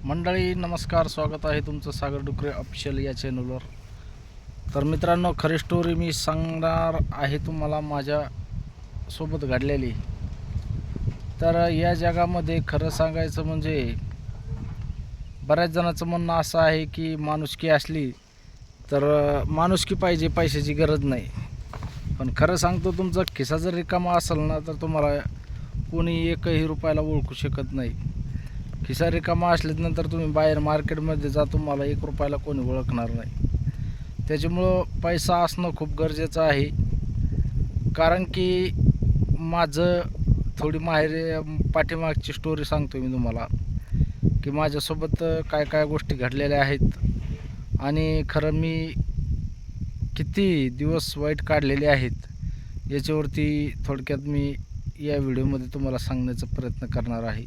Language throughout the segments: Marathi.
मंडळी नमस्कार, स्वागत आहे तुमचं सागर डुकरे ऑफिशियल या चॅनलवर. तर मित्रांनो, खरी स्टोरी मी सांगणार आहे तुम्हाला माझ्यासोबत घडलेली. तर या जगामध्ये खरं सांगायचं म्हणजे बऱ्याच जणांचं म्हणणं असं आहे की माणुसकी असली तर माणुसकी पाहिजे, पैशाची गरज नाही. पण खरं सांगतो, तुमचा खिसा जर रिकामा असेल ना तर तुम्हाला कोणी एकही रुपयाला ओळखू शकत नाही. खिसा रिकामा असल्यानंतर तुम्ही बाहेर मार्केटमध्ये जा, तुम्हाला 1 रुपयाला कोणी ओळखणार नाही. त्याच्यामुळं पैसा असणं खूप गरजेचं आहे. कारण की माझं थोडी पाठीमागची स्टोरी सांगतो मी तुम्हाला, की माझ्यासोबत काय काय गोष्टी घडलेल्या आहेत आणि खरं मी किती दिवस वाईट काढलेले आहेत याच्यावरती थोडक्यात मी या व्हिडिओमध्ये तुम्हाला सांगण्याचा प्रयत्न करणार आहे.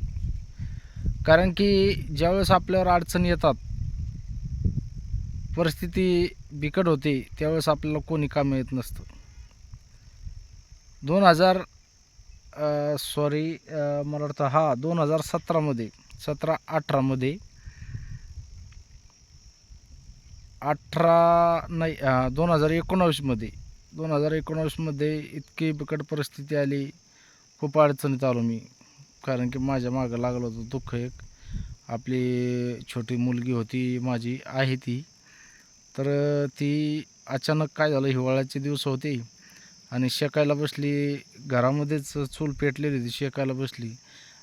कारण की ज्यावेळेस आपल्यावर अडचणी येतात, परिस्थिती बिकट होते, त्यावेळेस आपल्याला कोणी कामं येत नसतं. 2017मध्ये 17-18मध्ये 2019मध्ये इतकी बिकट परिस्थिती आली, खूप अडचणीत आलो मी. कारण की माझ्या मागं लागलं होतं दुःख. एक आपली छोटी मुलगी होती, माझी आहे ती. तर ती अचानक काय झालं, हिवाळ्याचे दिवस होते आणि शेकायला बसली. घरामध्येच चूल पेटलेली होती, शेकायला बसली.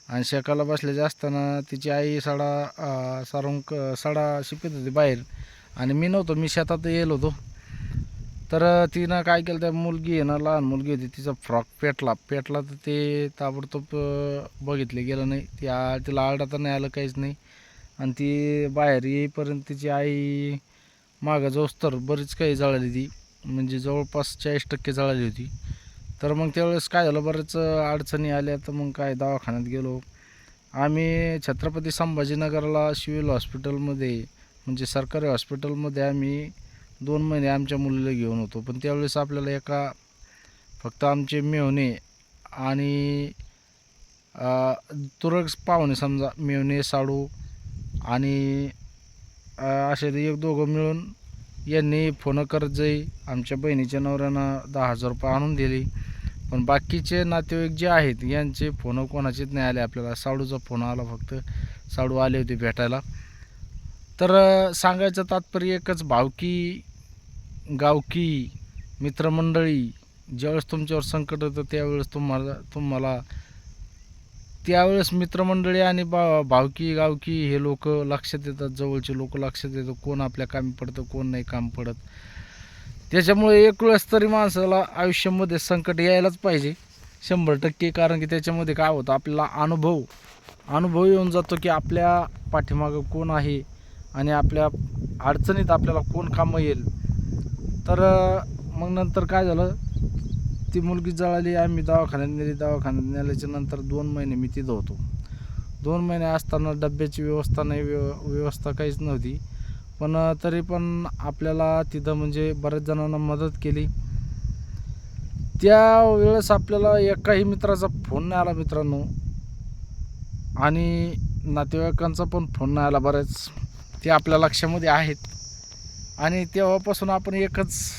आणि शेकायला बसल्याची असताना तिची आई सडा शिपत होती बाहेर, आणि मी नव्हतो, मी शेतात येलो होतो. तर तिनं काय केलं, त्या मुलगी आहे ना, लहान मुलगी होती, तिचा फ्रॉक पेटला तर ते ताबडतोब बघितले गेलं नाही. तिला आरडा तर नाही आलं, काहीच नाही. आणि ती बाहेर येईपर्यंत तिची आई मागं जाऊस तर बरीच काही जळाली ती, म्हणजे जवळपास 40% जळाली होती. तर मग त्यावेळेस काय झालं, बरेच अडचणी आल्या. तर मग काय, दवाखान्यात गेलो आम्ही. छत्रपती संभाजीनगरला सिव्हिल हॉस्पिटलमध्ये, म्हणजे सरकारी हॉस्पिटलमध्ये आम्ही 2 महिने आमच्या मुलीला घेऊन होतो. पण त्यावेळेस आपल्याला फक्त आमचे मेव्हणे आणि तुरळक पाहुणे, समजा मेव्हणे, साडू आणि असे 1-2 मिळून यांनी फोन करत जाई. आमच्या बहिणीच्या नवऱ्यानं 10,000 रुपये आणून दिले. पण बाकीचे नातेवाईक जे आहेत यांचे फोन कोणाचेच नाही आले आपल्याला. साडूचा फोन आला फक्त, साडू आले होते भेटायला. तर सांगायचं तात्पर्य एकच, भावकी, गावकी, मित्रमंडळी ज्यावेळेस तुमच्यावर संकट येतं त्यावेळेस मित्रमंडळी आणि भावकी, गावकी हे लोक लक्षात येतात. जवळचे लोक लक्षात येतात, कोण आपल्या कामी पडतं, कोण नाही काम पडत. त्याच्यामुळे एक वेळेस तरी माणसाला आयुष्यामध्ये संकट यायलाच पाहिजे, 100%. कारण की त्याच्यामध्ये काय होतं, आपल्याला अनुभव येऊन जातो की आपल्या पाठीमागं कोण आहे आणि आपल्या अडचणीत आपल्याला कोण कामं येईल. तर मग नंतर काय झालं, ती मुलगी जळाली, आम्ही दवाखान्यात नेल्याच्या नंतर 2 महिने मी तिथं होतो. 2 महिने असताना डब्याची व्यवस्था नाही, व्यवस्था काहीच नव्हती. पण तरी पण आपल्याला तिथं म्हणजे बऱ्याच जणांना मदत केली. त्यावेळेस आपल्याला एकाही मित्राचा फोन नाही आला मित्रांनो, आणि नातेवाईकांचा पण फोन नाही आला बऱ्याच. ते आपल्या लक्षामध्ये आहेत. आणि तेव्हापासून आपण एकच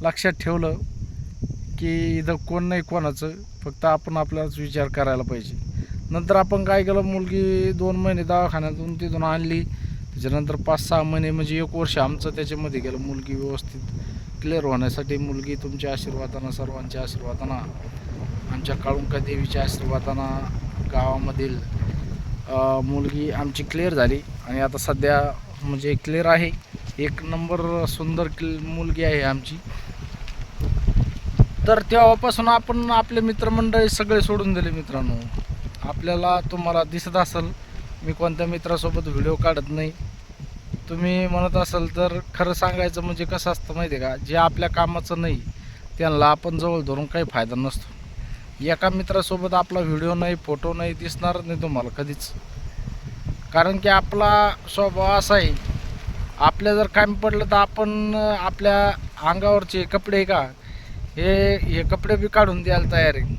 लक्षात ठेवलं की इथं कोण नाही कोणाचं, फक्त आपण आपल्यालाच विचार करायला पाहिजे. नंतर आपण काय केलं, मुलगी 2 महिने दवाखान्यातून तिथून आणली. त्याच्यानंतर 5-6 महिने म्हणजे 1 वर्ष आमचं त्याच्यामध्ये गेलं, मुलगी व्यवस्थित क्लिअर होण्यासाठी. मुलगी तुमच्या आशीर्वादानं, सर्वांच्या आशीर्वादानं, आमच्या काळुंका देवीच्या आशीर्वादानं, गावामधील मुलगी आमची क्लिअर झाली. आणि आता सध्या म्हणजे क्लिअर आहे, 1 नंबर सुंदर मुलगी आहे आमची. तर तेव्हापासून आपण आपले मित्रमंडळी सगळे सोडून दिले मित्रांनो. तुम्हाला दिसत असेल मी कोणत्या मित्रासोबत व्हिडिओ काढत नाही. तुम्ही म्हणत असाल तर खरं सांगायचं म्हणजे कसं असतं माहिती आहे का, जे आपल्या कामाचं नाही त्यांना आपण जवळ धरून काही फायदा नसतो. एका मित्रासोबत आपला व्हिडिओ नाही, फोटो नाही दिसणारच नाही तुम्हाला कधीच. कारण की आपला स्वभाव असा आहे, आपल्या जर कामी पडलं तर आपण आपल्या अंगावरचे कपडे का हे कपडे बी काढून द्यायला तयार आहे.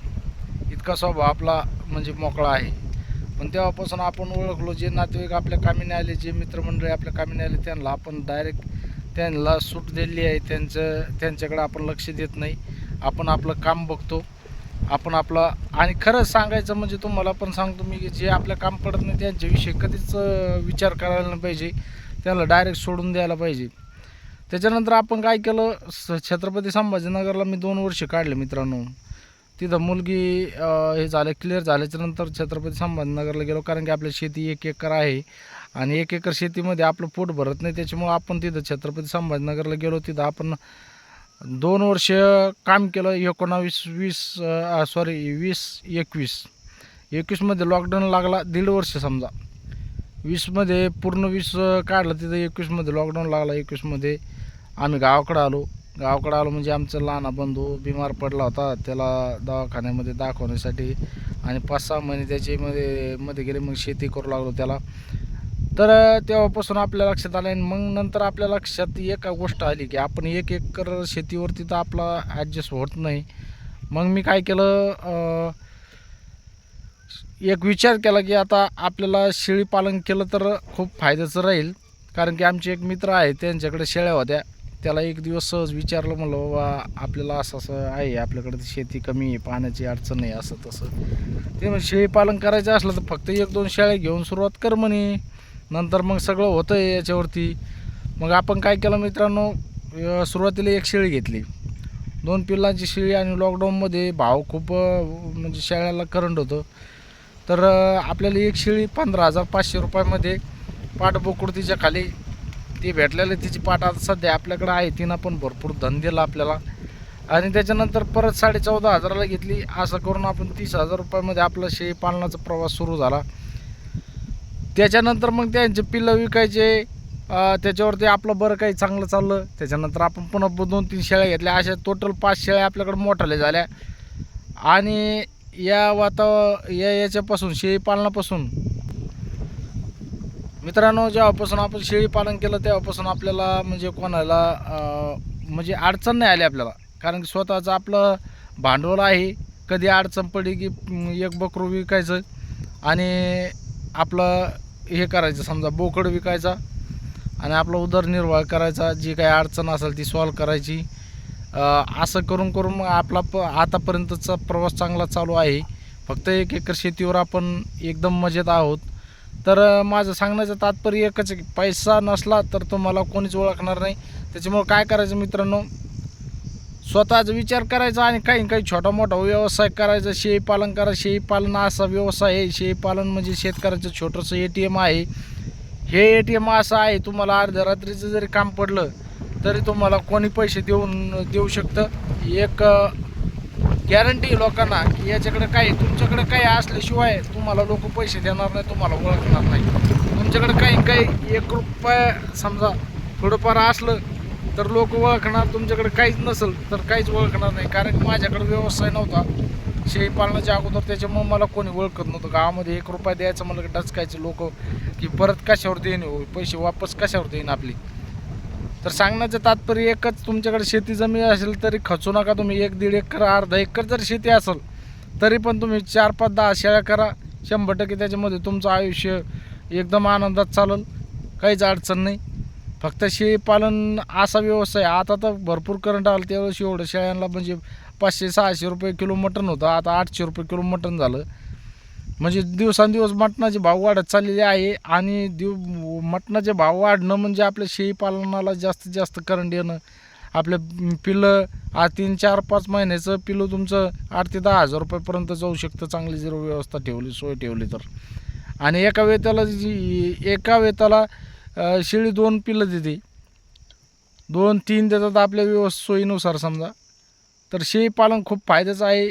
इतका स्वभाव आपला म्हणजे मोकळा आहे. पण तेव्हापासून आपण ओळखलो. जे नातेवाईक आपल्या कामीने आले, जे मित्रमंडळी आपल्या कामीने आले, त्यांना आपण डायरेक्ट त्यांना सूट दिली आहे. त्यांच्याकडे आपण लक्ष देत नाही. आपण आपलं काम बघतो. आपण आपला आणि खरंच सांगायचं म्हणजे तुम्हाला पण सांगतो मी, की जे आपलं काम पडत नाही त्यांच्याविषयी कधीच विचार करायला नाही पाहिजे. त्याला डायरेक्ट सोडून द्यायला पाहिजे. त्याच्यानंतर आपण काय केलं, छत्रपती संभाजीनगरला मी 2 वर्ष काढले मित्रांनो. तिथं मुलगी हे झालं क्लिअर झाल्याच्यानंतर छत्रपती संभाजीनगरला गेलो. कारण की आपली शेती 1 एकर आहे आणि 1 एकर शेतीमध्ये आपलं पोट भरत नाही. त्याच्यामुळं आपण तिथं छत्रपती संभाजीनगरला गेलो. तिथं आपण 2 वर्ष काम केलं. 20-21 लॉकडाऊन लागला. 1.5 वर्ष समजा. 20मध्ये पूर्ण 20 काढलं. तिथं 21मध्ये लॉकडाऊन लागला. 21मध्ये आम्ही गावाकडं आलो म्हणजे आमचा लहान बंधू बिमार पडला होता. त्याला दवाखान्यामध्ये दाखवण्यासाठी आणि 5-6 महिने त्याच्यामध्ये गेले. मग शेती करू लागलो त्याला. तर तेव्हापासून आपल्या लक्षात आलं. आणि मग नंतर आपल्या लक्षात एक गोष्ट आली, की आपण 1 एकर शेतीवरती तर आपला ॲडजस्ट होत नाही. मग मी काय केलं, एक विचार केला, की आता आपल्याला शेळी पालन केलं तर खूप फायद्याचं राहील. कारण की आमचे एक मित्र आहे, त्यांच्याकडे शेळ्या होत्या. त्याला एक दिवस सहज विचारलं, म्हणलं बाबा आपल्याला असं आहे, आपल्याकडे शेती कमी आहे, पाण्याची अडचण नाही, असं तसं. ते म्हणजे शेळी पालन करायचं असलं तर फक्त 1-2 शेळ्या घेऊन सुरुवात कर म्हणे, नंतर मग सगळं होतं आहे याच्यावरती. मग आपण काय केलं मित्रांनो, सुरुवातीला 1 शेळी घेतली, 2 पिल्लांची शेळी. आणि लॉकडाऊनमध्ये भाव खूप म्हणजे शेळ्याला करंट होतं. तर आपल्याला 1 शेळी 15,500 रुपयामध्ये पाट बोकड तिच्या खाली ती भेटलेलं. तिची पाट आता सध्या आपल्याकडे आहे. तिनं पण भरपूर धन दिला आपल्याला. आणि त्याच्यानंतर परत 14,500ला घेतली. असं करून आपण 30,000 रुपयामध्ये आपला शेळी पालनाचा प्रवास सुरू झाला. त्याच्यानंतर मग त्यांचे पिल्लं विकायचे, त्याच्यावरती आपलं बरं काही चांगलं चाललं. त्याच्यानंतर आपण पुन्हा 2-3 शेळ्या घेतल्या. अशा टोटल 5 शेळ्या आपल्याकडे मोठाल्या झाल्या. आणि याच्यापासून शेळी पालनापासून मित्रांनो, जेव्हापासून आपण शेळी पालन केलं तेव्हापासून आपल्याला म्हणजे कोणाला म्हणजे अडचण नाही आली आपल्याला. कारण की स्वतःचं आपलं भांडवल आहे. कधी अडचण पडली की 1 बकरू विकायचं आणि आपलं हे करायचं, समजा बोकड विकायचा आणि आपला उदरनिर्वाह करायचा. जी काही अडचण असेल ती सॉल्व करायची. असं करून मग आपला आतापर्यंतचा प्रवास चांगला चालू आहे. फक्त 1 एकर शेतीवर आपण एकदम मजेत आहोत. तर माझं सांगण्याचं तात्पर्य एकच आहे, की पैसा नसला तर तुम्हाला कोणीच ओळखणार नाही. त्याच्यामुळे काय करायचं मित्रांनो, स्वतःचा विचार करायचा आणि काही छोटा मोठा व्यवसाय करायचा. शेळीपालन करा. शेळीपालन असा व्यवसाय आहे. शेळीपालन म्हणजे शेतकऱ्याचं छोटंसं ATM आहे. हे ATM असं आहे, तुम्हाला अर्ध्या रात्रीचं जरी काम पडलं तरी तुम्हाला कोणी पैसे देऊ शकतं. एक गॅरंटी लोकांना, की याच्याकडे तुमच्याकडे काही असल्याशिवाय तुम्हाला लोक पैसे देणार नाही, तुम्हाला ओळखणार नाही. तुमच्याकडे काही 1 रुपया समजा थोडंफार असलं तर लोक ओळखणार. तुमच्याकडे काहीच नसेल तर काहीच ओळखणार नाही. कारण की माझ्याकडे व्यवसाय नव्हता शेळी पालनाच्या अगोदर, त्याच्यामुळे मला कोणी ओळखत नव्हतं. गावामध्ये 1 रुपया द्यायचं म्हणलं की डचकायचे लोक, की परत कशावर देईन, पैसे वापस कशावर देईन आपली. तर सांगण्याचं तात्पर्य एकच, तुमच्याकडे शेती जमीन असेल तरी खचू नका तुम्ही. 1-1.5 एकर, अर्धा एकर जर शेती असेल तरी पण तुम्ही 4-5-10 शेळ्या करा. 100% त्याच्यामध्ये तुमचं आयुष्य एकदम आनंदात चालेल, काहीच अडचण नाही. फक्त शेळीपालन असा व्यवसाय, आता तर भरपूर करंट आलं. त्यावेळेस एवढं शेळ्यांना म्हणजे 500-600 रुपये किलो मटण होतं, आता 800 रुपये किलो मटण झालं. म्हणजे दिवसांदिवस मटणाचे भाव वाढत चाललेले आहे. आणि मटणाचे भाव वाढणं म्हणजे आपल्या शेळीपालनाला जास्तीत जास्त करंट येणं. आपले पिल्लं 3-4-5 महिन्याचं पिल्लू तुमचं 8,000 ते 10,000 रुपयापर्यंत जाऊ शकतं, चांगली जर व्यवस्था ठेवली, सोय ठेवली तर. आणि एका वेताला शेळी 2 पिल्लं देते, 2-3 देतात आपल्या सोयीनुसार समजा. तर शेळीपालन खूप फायद्याचं आहे.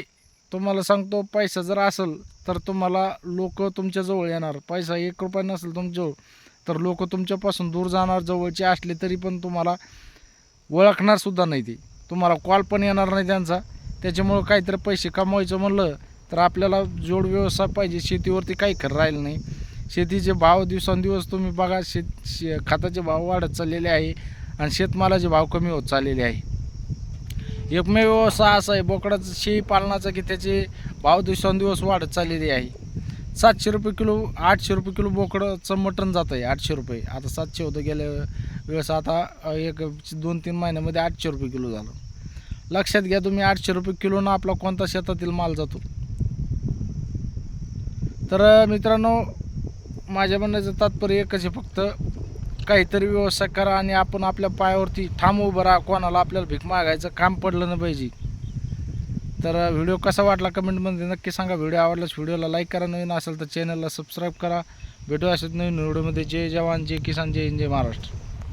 तुम्हाला सांगतो, पैसा जर असेल तर तुम्हाला लोक तुमच्याजवळ येणार. पैसा 1 रुपया नसेल तुमच्याजवळ तर लोक तुमच्यापासून दूर जाणार. जवळचे असले तरी पण तुम्हाला ओळखणारसुद्धा नाही. ते तुम्हाला कॉल पण येणार नाही त्यांचा. त्याच्यामुळं काहीतरी पैसे कमवायचं म्हणलं तर आपल्याला जोड व्यवसाय पाहिजे. शेतीवरती काही खरं राहिलं नाही. शेतीचे भाव दिवसेंदिवस तुम्ही बघा, खताचे भाव वाढत चाललेले आहे आणि शेतमालाचे भाव कमी होत चाललेले आहे. एकमेव व्यवसाय असा आहे बोकडाचं शेळी पालनाचा, की त्याचे भाव दिवसेंदिवस वाढत चाललेले आहे. 700 रुपये किलो 800 रुपये किलो बोकडाचं मटण जातं आहे 800 रुपये. आता 700 होतं गेल्या वेळेस, आता एक 2-3 महिन्यामध्ये 800 रुपये किलो झालं. लक्षात घ्या तुम्ही, 800 रुपये किलोनं आपला कोणता शेतातील माल जातो. तर मित्रांनो, माझ्या म्हणण्याचं तात्पर्य एकच आहे, फक्त काहीतरी व्यवसाय करा आणि आपण आपल्या पायावरती ठाम उभं राहा. कोणाला आपल्याला भीक मागायचं काम पडलं नाही पाहिजे. तर व्हिडिओ कसा वाटला कमेंटमध्ये नक्की सांगा. व्हिडिओ आवडल्यास व्हिडिओला लाईक करा, नवीन असेल तर चॅनलला सबस्क्राईब करा. भेटू अशाच नवीन व्हिडिओमध्ये. जय जवान, जय किसान, जय हिंद, जय महाराष्ट्र.